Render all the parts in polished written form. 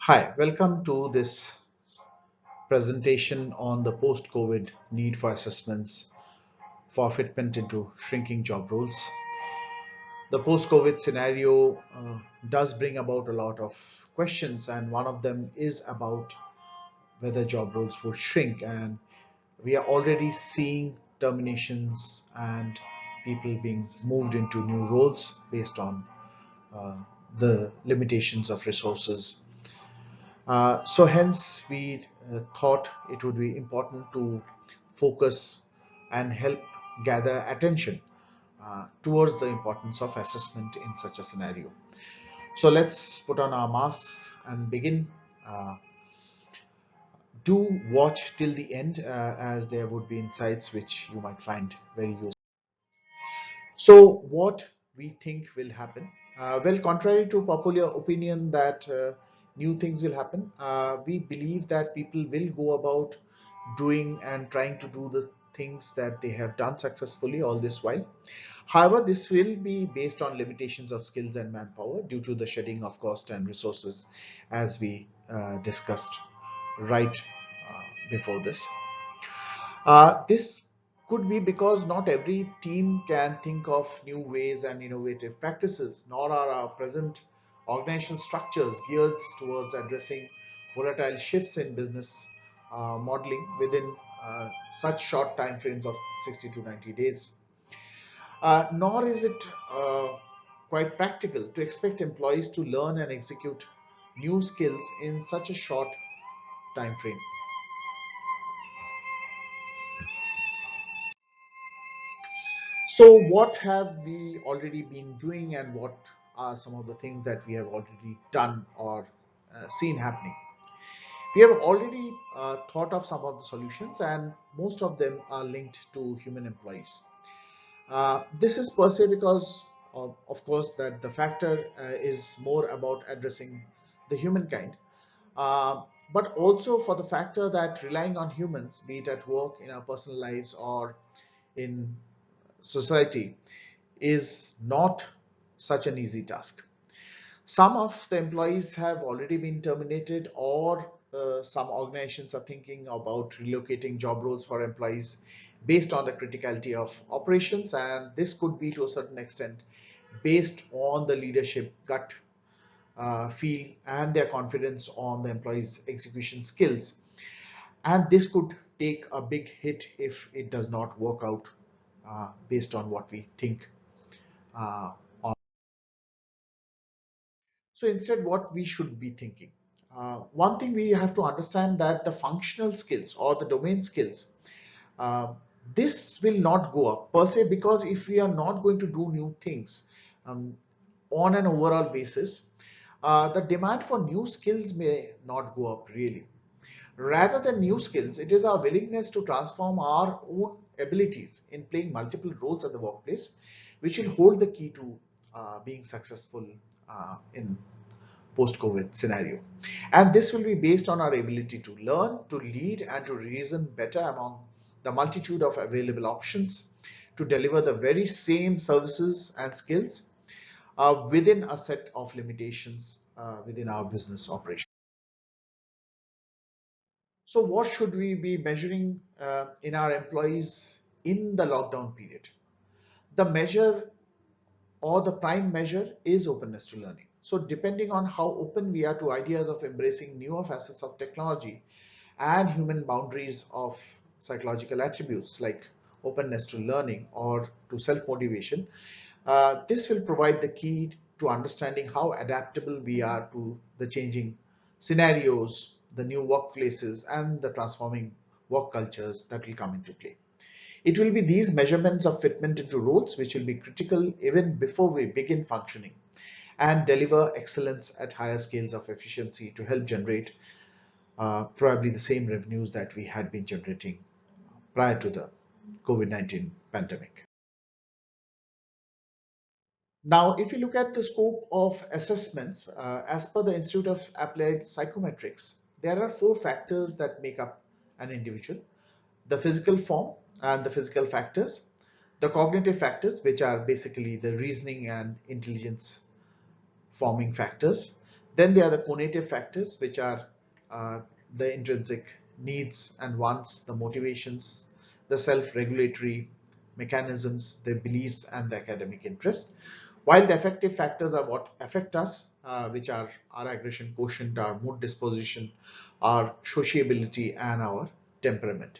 Hi, welcome to this presentation on the post-COVID need for assessments for fitment into shrinking job roles. The post-COVID scenario does bring about a lot of questions, and one of them is about whether job roles would shrink. And we are already seeing terminations and people being moved into new roles based on uh, the limitations of resources. So hence we thought it would be important to focus and help gather attention towards the importance of assessment in such a scenario. So let's put on our masks and begin. Uh, do watch till the end as there would be insights which you might find very useful. So what we think will happen? Well, contrary to popular opinion that new things will happen, we believe that people will go about doing and trying to do the things that they have done successfully all this while. However, this will be based on limitations of skills and manpower due to the shedding of cost and resources, as we discussed right before this. This could be because not every team can think of new ways and innovative practices, nor are our present organizational structures geared towards addressing volatile shifts in business modeling within such short time frames of 60 to 90 days. Nor is it quite practical to expect employees to learn and execute new skills in such a short time frame. So what have we already been doing and what are some of the things that we have already done or seen happening? We have already thought of some of the solutions and most of them are linked to human employees. This is per se because of course that the factor is more about addressing the humankind, uh, but also for the factor that relying on humans, be it at work, in our personal lives or in society, is not such an easy task. Some of the employees have already been terminated, or some organizations are thinking about relocating job roles for employees based on the criticality of operations, and this could be to a certain extent based on the leadership gut feel and their confidence on the employees' execution skills. And this could take a big hit if it does not work out based on what we think uh, So instead, what we should be thinking. One thing we have to understand that the functional skills or the domain skills, uh, this will not go up per se, because if we are not going to do new things um, on an overall basis, the demand for new skills may not go up really. Rather than new skills, it is our willingness to transform our own abilities in playing multiple roles at the workplace, which will hold the key to being successful in post-COVID scenario. And this will be based on our ability to learn, to lead, and to reason better among the multitude of available options to deliver the very same services and skills within a set of limitations within our business operation. So what should we be measuring in our employees in the lockdown period? The measure or the prime measure is openness to learning. So depending on how open we are to ideas of embracing newer facets of technology and human boundaries of psychological attributes like openness to learning or to self-motivation, this will provide the key to understanding how adaptable we are to the changing scenarios, the new workplaces, and the transforming work cultures that will come into play. It will be these measurements of fitment into roles which will be critical even before we begin functioning and deliver excellence at higher scales of efficiency to help generate probably the same revenues that we had been generating prior to the COVID-19 pandemic. Now, if you look at the scope of assessments, as per the Institute of Applied Psychometrics, there are four factors that make up an individual: the physical form and the physical factors, the cognitive factors, which are basically the reasoning and intelligence forming factors, Then there are the conative factors, which are uh, the intrinsic needs and wants, the motivations, the self-regulatory mechanisms, the beliefs, and the academic interest. While the affective factors are what affect us, which are our aggression quotient, our mood disposition, our sociability, and our temperament.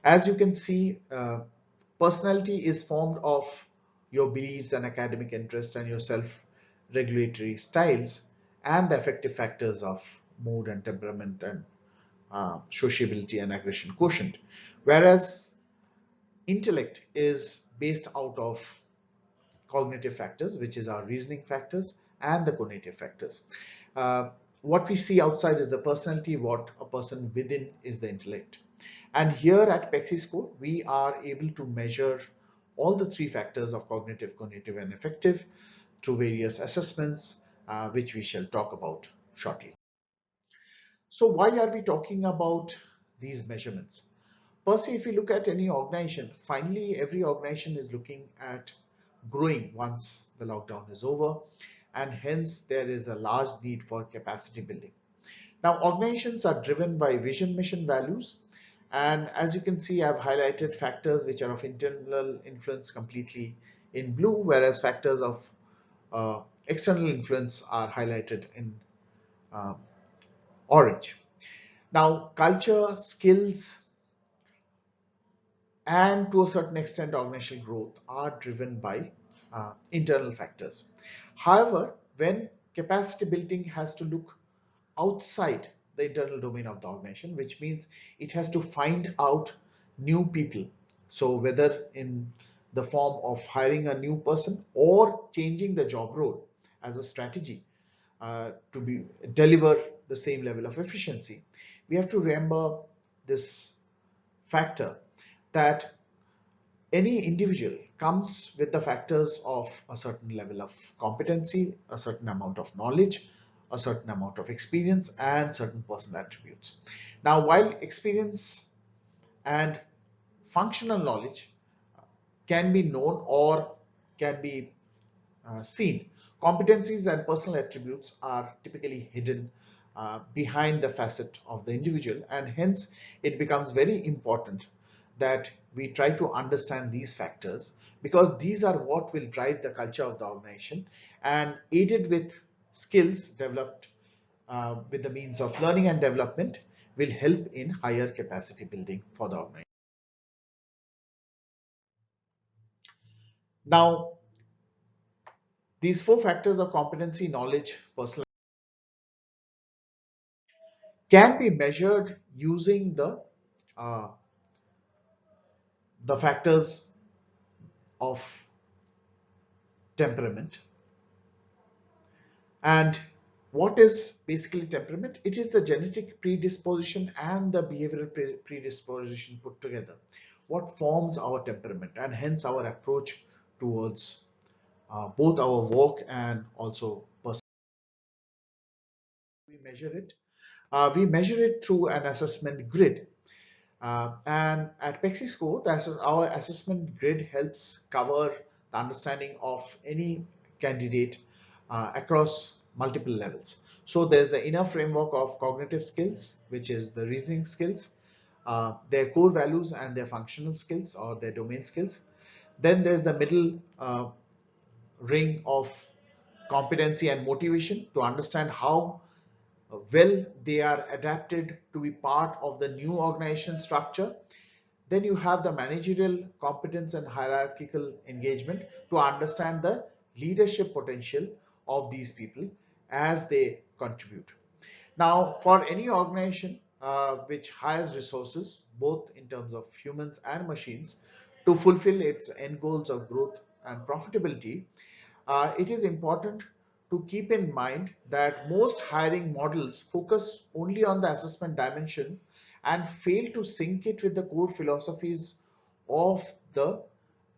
As you can see, personality is formed of your beliefs and academic interest and your self-regulatory styles and the affective factors of mood and temperament and sociability and aggression quotient. Whereas intellect is based out of cognitive factors, which is our reasoning factors, and the conative factors. Uh, what we see outside is the personality, what a person within is the intellect. And here at Pexiscore, we are able to measure all the three factors of cognitive, conative, and affective through various assessments, which we shall talk about shortly. So why are we talking about these measurements? Percy, if you look at any organization, finally every organization is looking at growing once the lockdown is over, and hence there is a large need for capacity building. Now, organizations are driven by vision, mission, values, and as you can see, I've highlighted factors which are of internal influence completely in blue, whereas factors of external influence are highlighted in uh, orange. Now, culture, skills, and to a certain extent organizational growth are driven by internal factors. However, when capacity building has to look outside the internal domain of the organization, which means it has to find out new people. So whether in the form of hiring a new person or changing the job role as a strategy to be deliver the same level of efficiency, we have to remember this factor that any individual comes with the factors of a certain level of competency, a certain amount of knowledge, a certain amount of experience, and certain personal attributes. Now, while experience and functional knowledge can be known or can be seen, competencies and personal attributes are typically hidden behind the facet of the individual, and hence it becomes very important that we try to understand these factors, because these are what will drive the culture of the organization, and aided with skills developed with the means of learning and development will help in higher capacity building for the organization. Now, these four factors of competency, knowledge, personal can be measured using uh, the factors of temperament. And what is basically temperament? It is the genetic predisposition and the behavioral predisposition put together what forms our temperament, and hence our approach towards both our work and also personal. We measure it. We measure it through an assessment grid. And at Pexiscore, our assessment grid helps cover the understanding of any candidate across multiple levels. So there's the inner framework of cognitive skills, which is the reasoning skills, their core values and their functional skills or their domain skills. Then there's the middle ring of competency and motivation to understand how well they are adapted to be part of the new organization structure. Then you have the managerial competence and hierarchical engagement to understand the leadership potential of these people as they contribute. Now, for any organization which hires resources, both in terms of humans and machines, to fulfill its end goals of growth and profitability, it is important to keep in mind that most hiring models focus only on the assessment dimension and fail to sync it with the core philosophies of the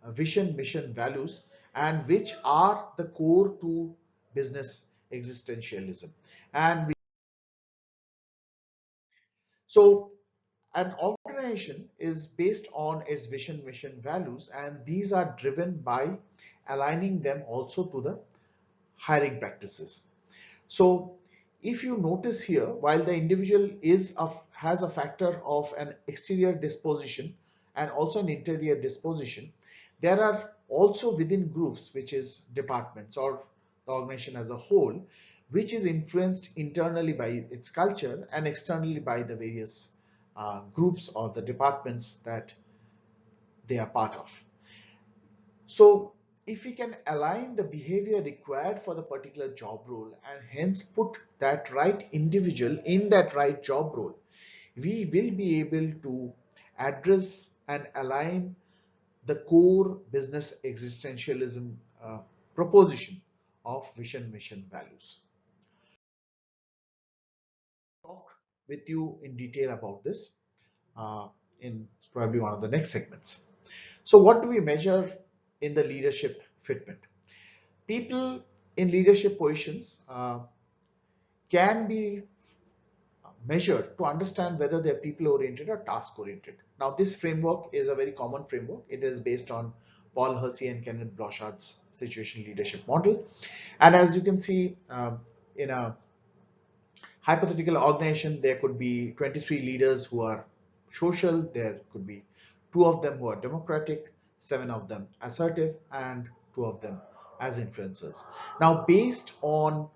vision, mission, values, and which are the core to business existentialism. And so an organization is based on its vision, mission, values, and these are driven by aligning them also to the hiring practices. So if you notice here, while the individual has a factor of an exterior disposition and also an interior disposition, there are also within groups, which is departments or the organization as a whole, which is influenced internally by its culture and externally by the various groups or the departments that they are part of. So if we can align the behavior required for the particular job role and hence put that right individual in that right job role, we will be able to address and align the core business existentialism proposition of vision, mission, values. Talk with you in detail about this uh, in probably one of the next segments. So what do we measure in the leadership fitment? People in leadership positions can be measured to understand whether they're people oriented or task oriented. Now, this framework is a very common framework. It is based on Paul Hersey and Kenneth Blanchard's situation leadership model. And as you can see, in a hypothetical organization, there could be 23 leaders who are social, there could be 2 of them who are democratic, 7 of them assertive, and 2 of them as influencers. Now, based on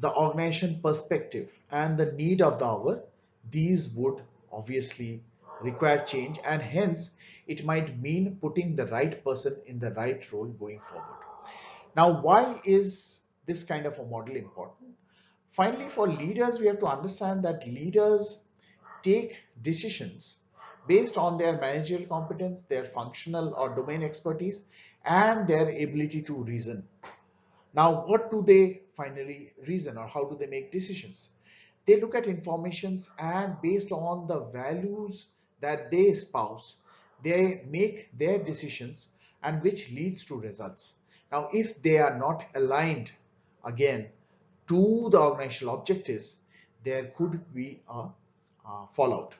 the organization perspective and the need of the hour, these would obviously require change, and hence it might mean putting the right person in the right role going forward. Now, why is this kind of a model important? Finally, for leaders, we have to understand that leaders take decisions based on their managerial competence, their functional or domain expertise, and their ability to reason. Now, what do they finally reason, or how do they make decisions? They look at informations, and based on the values that they espouse, they make their decisions, and which leads to results. Now, if they are not aligned again to the organizational objectives, there could be a fallout.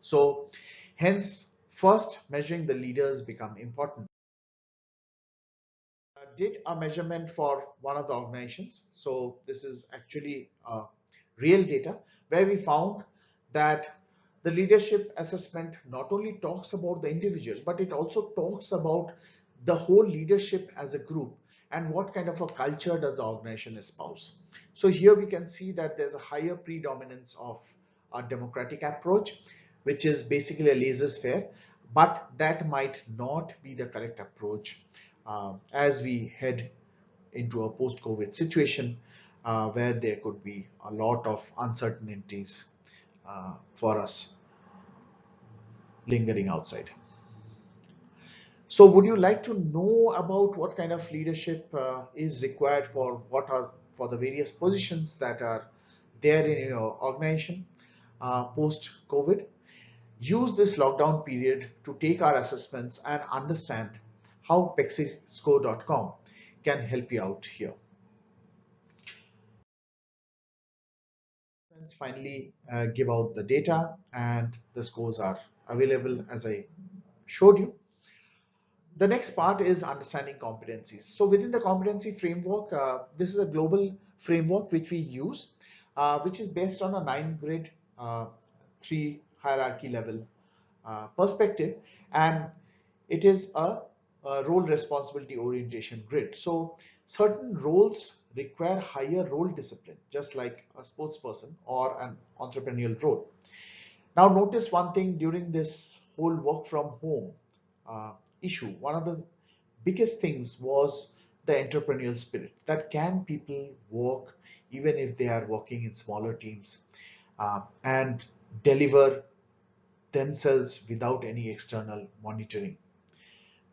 So hence, first measuring the leaders become important. Did a measurement for one of the organizations. So this is actually real data where we found that the leadership assessment not only talks about the individual, but it also talks about the whole leadership as a group and what kind of a culture does the organization espouse. So here we can see that there's a higher predominance of a democratic approach, which is basically a laissez-faire, but that might not be the correct approach as we head into a post-COVID situation where there could be a lot of uncertainties for us lingering outside. So would you like to know about what kind of leadership is required for the various positions that are there in your organization post-COVID? Use this lockdown period to take our assessments and understand how pexiscore.com can help you out here. Let's finally give out the data, and the scores are available as I showed you. The next part is understanding competencies. So within the competency framework, this is a global framework which we use, which is based on a 9-grid 3 hierarchy level perspective, and it is a role responsibility orientation grid. So certain roles require higher role discipline, just like a sports person or an entrepreneurial role. Now notice one thing during this whole work from home issue, one of the biggest things was the entrepreneurial spirit, that can people work even if they are working in smaller teams and deliver themselves without any external monitoring.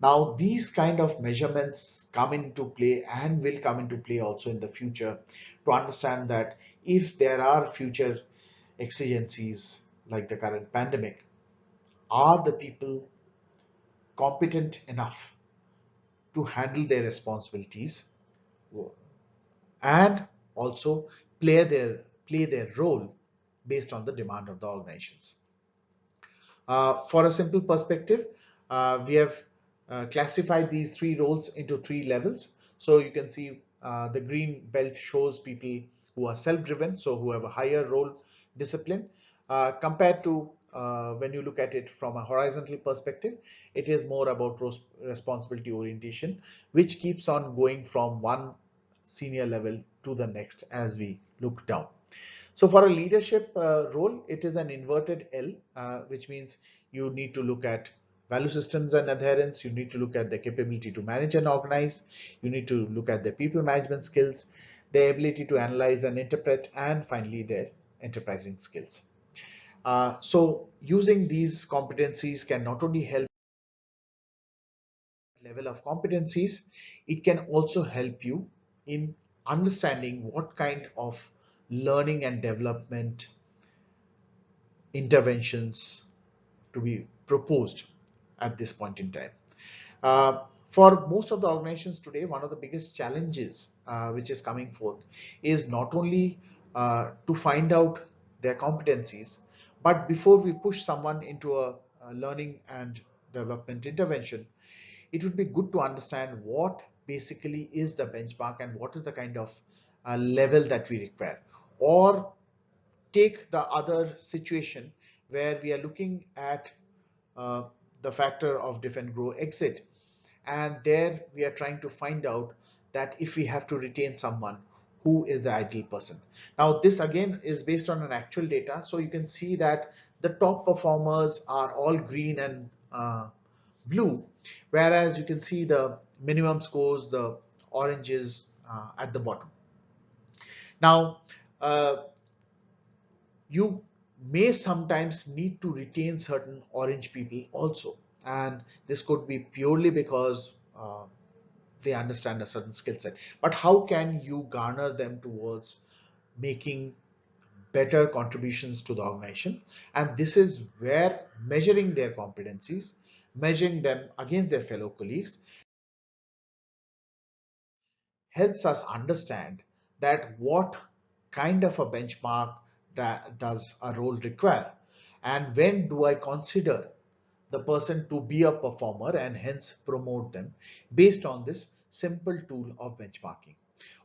Now, these kind of measurements come into play and will come into play also in the future to understand that if there are future exigencies like the current pandemic, are the people competent enough to handle their responsibilities and also play their role based on the demand of the organizations. For a simple perspective, we have classified these 3 roles into 3 levels. So you can see The green belt shows people who are self-driven, so who have a higher role discipline. Compared to when you look at it from a horizontal perspective, it is more about responsibility orientation, which keeps on going from one senior level to the next as we look down. So for a leadership role, it is an inverted L, which means you need to look at value systems and adherence. You need to look at the capability to manage and organize. You need to look at their people management skills, their ability to analyze and interpret, and finally their enterprising skills. So using these competencies can not only help level of competencies, it can also help you in understanding what kind of learning and development interventions to be proposed at this point in time. For most of the organizations today, one of the biggest challenges which is coming forth is not only to find out their competencies, but before we push someone into a learning and development intervention, it would be good to understand what basically is the benchmark and what is the kind of level that we require. Or take the other situation where we are looking at uh, the factor of diff and grow exit, and there we are trying to find out that if we have to retain someone, who is the ideal person. Now this again is based on an actual data, so you can see that the top performers are all green and blue, whereas you can see the minimum scores, the oranges at the bottom. Now you may sometimes need to retain certain orange people also, and this could be purely because they understand a certain skill set. But how can you garner them towards making better contributions to the organization? And this is where measuring their competencies, measuring them against their fellow colleagues, helps us understand that what kind of a benchmark does a role require, and when do I consider the person to be a performer and hence promote them based on this simple tool of benchmarking.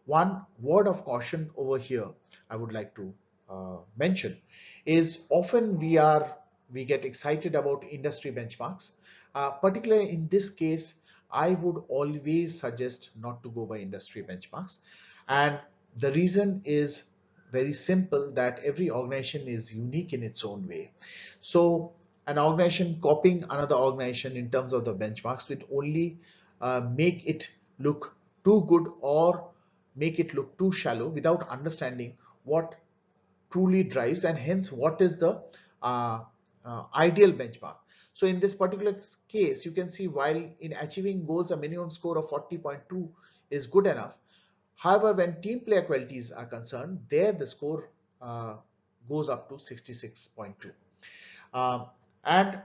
One word of caution over here I would like to mention is often we get excited about industry benchmarks. Particularly in this case, I would always suggest not to go by industry benchmarks, and the reason is very simple, that every organization is unique in its own way. So an organization copying another organization in terms of the benchmarks will only make it look too good or make it look too shallow without understanding what truly drives and hence what is the uh, ideal benchmark. So in this particular case, you can see while in achieving goals a minimum score of 40.2 is good enough. However, when team player qualities are concerned, there the score goes up to 66.2. Um, and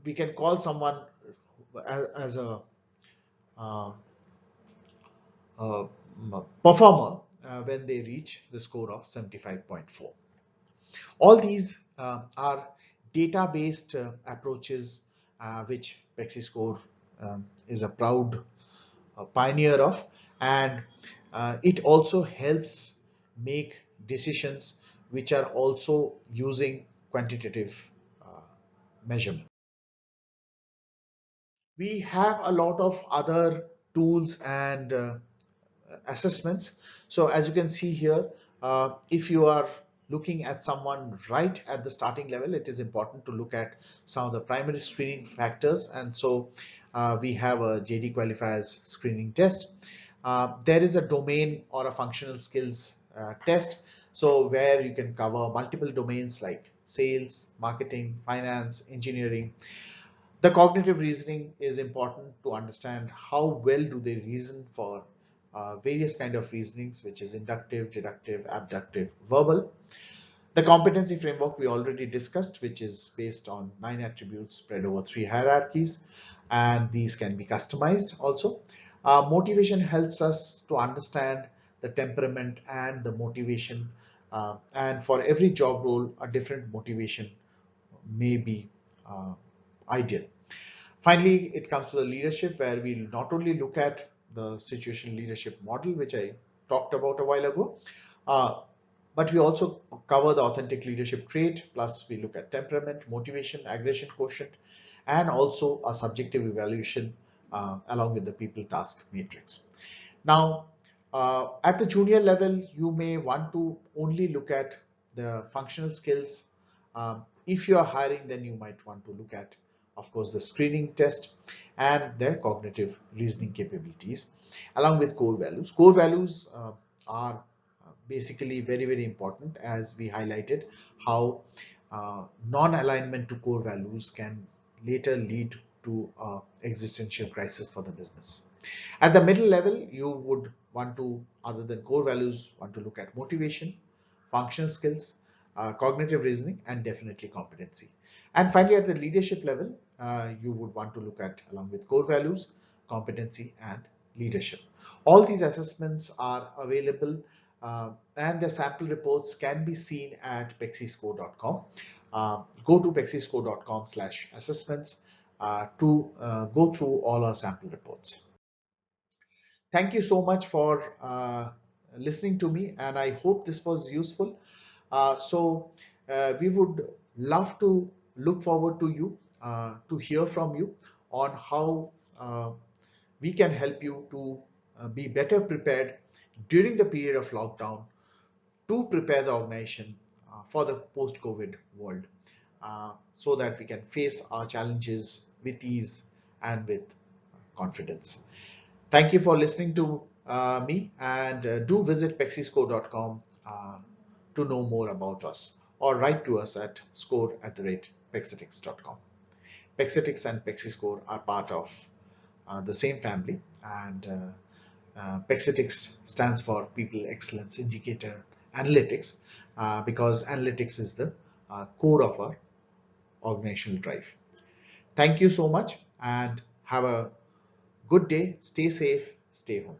we can call someone as a uh, uh, performer when they reach the score of 75.4. All these are data-based approaches which PexiScore is a proud pioneer of, and it also helps make decisions which are also using quantitative measurement. We have a lot of other tools and assessments. So as you can see here, if you are looking at someone right at the starting level, it is important to look at some of the primary screening factors. And so we have a JD qualifiers screening test. There is a domain or a functional skills test. So where you can cover multiple domains like sales, marketing, finance, engineering. The cognitive reasoning is important to understand how well do they reason for various kind of reasonings, which is inductive, deductive, abductive, verbal. The competency framework we already discussed, which is based on 9 attributes spread over 3 hierarchies, and these can be customized also. Motivation helps us to understand the temperament and the motivation, and for every job role, a different motivation may be ideal. Finally, it comes to the leadership, where we not only look at the situational leadership model, which I talked about a while ago. Uh, but we also cover the authentic leadership trait, plus we look at temperament, motivation, aggression quotient, and also a subjective evaluation along with the people task matrix. Now, at the junior level, you may want to only look at the functional skills. If you are hiring, then you might want to look at, of course, the screening test and their cognitive reasoning capabilities, along with core values. Core values are basically very, very important, as we highlighted how non-alignment to core values can later lead to existential crisis for the business. At the middle level, you would want to, other than core values, want to look at motivation, functional skills, cognitive reasoning, and definitely competency. And finally, at the leadership level, you would want to look at, along with core values, competency, and leadership. All these assessments are available and the sample reports can be seen at pexiscore.com. Go to pexiscore.com/assessments to go through all our sample reports. Thank you so much for listening to me, and I hope this was useful. We would love to look forward to you, to hear from you on how we can help you to be better prepared during the period of lockdown to prepare the organization for the post-COVID world, so that we can face our challenges with ease and with confidence. Thank you for listening to me, and do visit pexiscore.com to know more about us, or write to us at score@pexitics.com. Pexitics and Pexiscore are part of the same family, and Pexitics stands for People Excellence Indicator Analytics, because analytics is the core of our organizational drive. Thank you so much, and have a good day. Stay safe, stay home.